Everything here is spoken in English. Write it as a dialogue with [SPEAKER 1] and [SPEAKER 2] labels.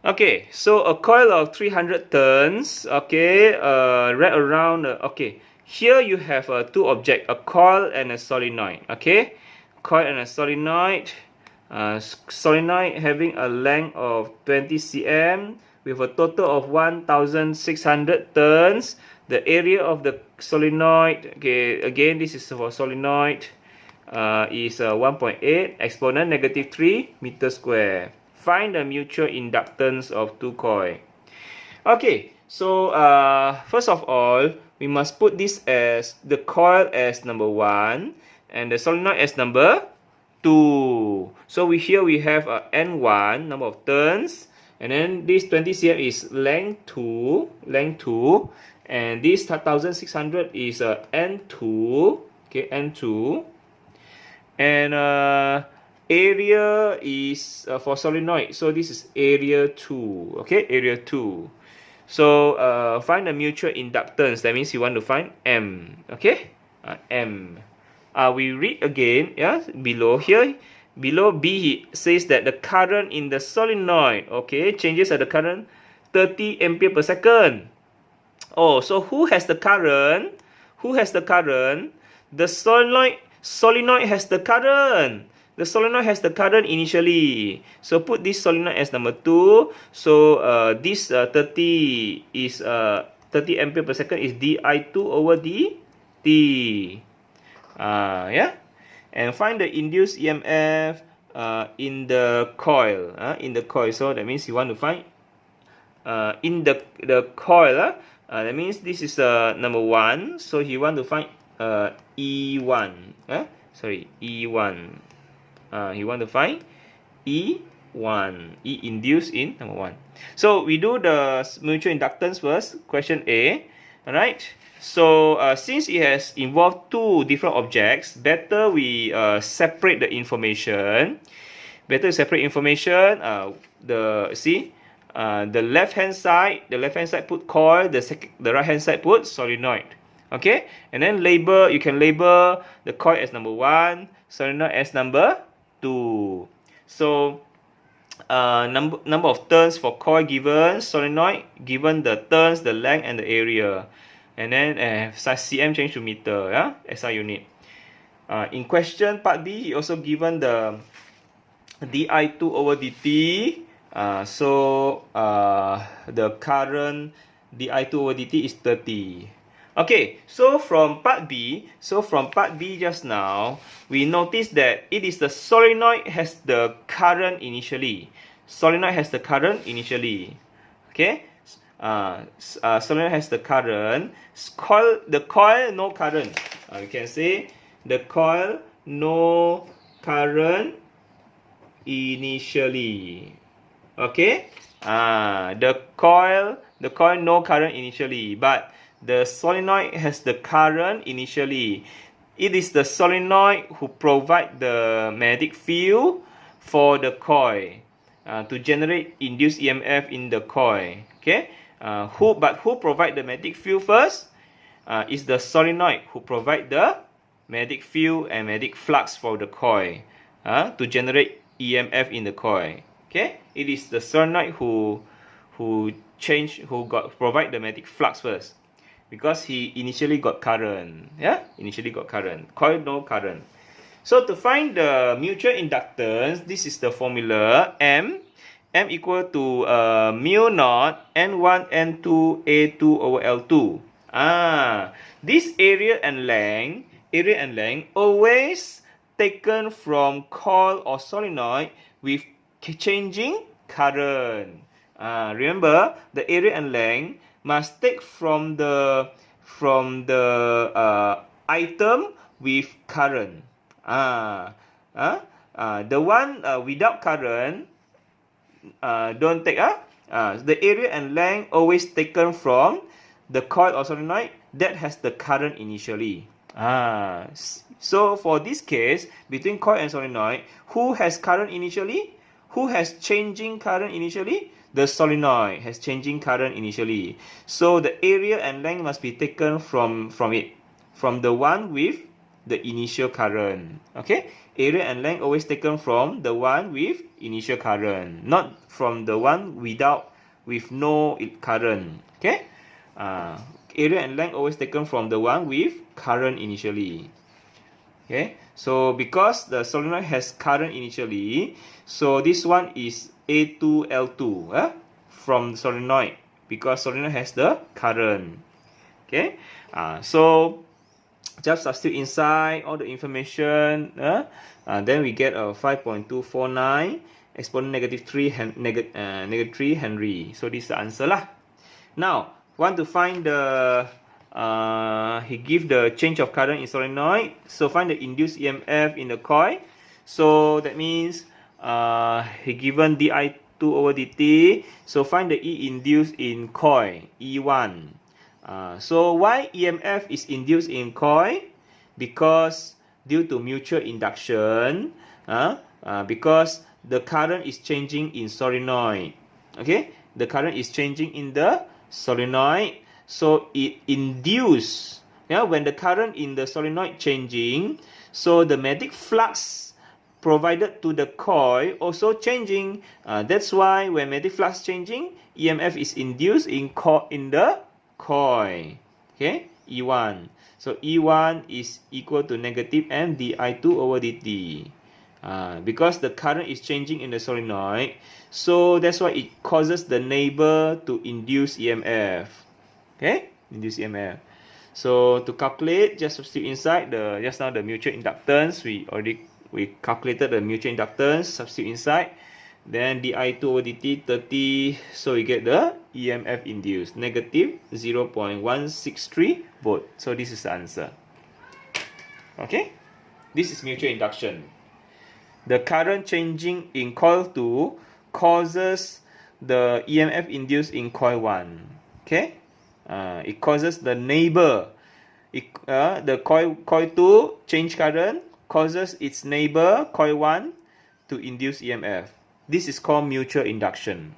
[SPEAKER 1] Okay, so a coil of 300 turns, okay, wrap around, okay, here you have two objects, a coil and a solenoid, okay, coil and a solenoid, solenoid having a length of 20 cm with a total of 1600 turns. The area of the solenoid, okay, again this is for solenoid, is 1.8 exponent -3 meter square. Find the mutual inductance of two coils. Okay, so first of all, we must put this as the coil as number 1 and the solenoid as number 2. So here we have N1, number of turns, and then this 20 cm is length 2, and this 1600 is N2, okay, N2, and area is for solenoid, so this is area 2, okay, area 2. So find the mutual inductance, that means you want to find M, okay, M. We read again, yeah, below here, below B says that the current in the solenoid, okay, changes at the current 30 ampere per second. Oh, so who has the current? Who has the current? The solenoid has the current. The solenoid has the current initially. So put this solenoid as number 2. So this 30 is 30 ampere per second is di2 over dt. Yeah. And find the induced EMF in the coil. In the coil. So that means you want to find in the coil. That means this is number 1. So you want to find E1. Sorry, E1. You want to find E1. E induced in number 1. So we do the mutual inductance first. Question A. Alright. So since it has involved two different objects, better we separate the information. Better separate information. The left hand side put coil, the right hand side put solenoid. Okay, and then you can label the coil as number 1, solenoid as number 2. So number of turns for coil given, solenoid given the turns, the length and the area, and then cm change to meter, yeah, SI unit. In question part B, he also given the di2 over dt. So the current di2 over dt is 30. Okay, so from part B just now, we notice that it is the solenoid has the current initially. Solenoid has the current initially. Okay, solenoid has the current. The coil no current. You can say the coil no current initially. Okay, the coil no current initially, but the solenoid has the current initially. It is the solenoid who provide the magnetic field for the coil to generate induced EMF in the coil. Okay, who provide the magnetic field first? Is the solenoid who provide the magnetic field and magnetic flux for the coil to generate EMF in the coil. Okay, it is the solenoid who provide the magnetic flux first, because he initially got current. Yeah, initially got current. Coil no current. So to find the mutual inductance, this is the formula. M equal to mu naught N1 N2 A2 over L2. This area and length always taken from coil or solenoid with changing current. Remember, the area and length must take from the item with current. The one without current, don't take. The area and length always taken from the coil or solenoid that has the current initially. So for this case, between coil and solenoid, who has current initially? Who has changing current initially? The solenoid has changing current initially. So the area and length must be taken from it. From the one with the initial current. Okay, area and length always taken from the one with initial current, not from the one with no current. Okay, area and length always taken from the one with current initially. Okay, so because the solenoid has current initially, so this one is A2L2 from the solenoid, because solenoid has the current. Okay, so just substitute inside all the information, then we get a 5.249 exponent negative 3 Henry. So this is the answer lah. Now, want to find the he give the change of current in solenoid. So find the induced EMF in the coil. So that means he given di2 over dt. So find the E induced in coil, E1. So why EMF is induced in coil? Because due to mutual induction, because the current is changing in solenoid. Okay, the current is changing in the solenoid, so it induces. When the current in the solenoid changing, so the magnetic flux provided to the coil also changing. That's why when magnetic flux changing, EMF is induced in the coil. Okay, E1. So E1 is equal to negative M di2 over dt. Because the current is changing in the solenoid, so that's why it causes the neighbor to induce EMF. Okay, induce EMF. So to calculate, just substitute inside just now the mutual inductance. We calculated the mutual inductance. Substitute inside. Then di2 over dt 30. So we get the EMF induced negative 0.163 volt. So this is the answer. Okay, this is mutual induction. The current changing in coil 2 causes the EMF induced in coil 1. Okay, it causes the neighbor. The coil 2 change current causes its neighbor coil 1 to induce EMF. This is called mutual induction.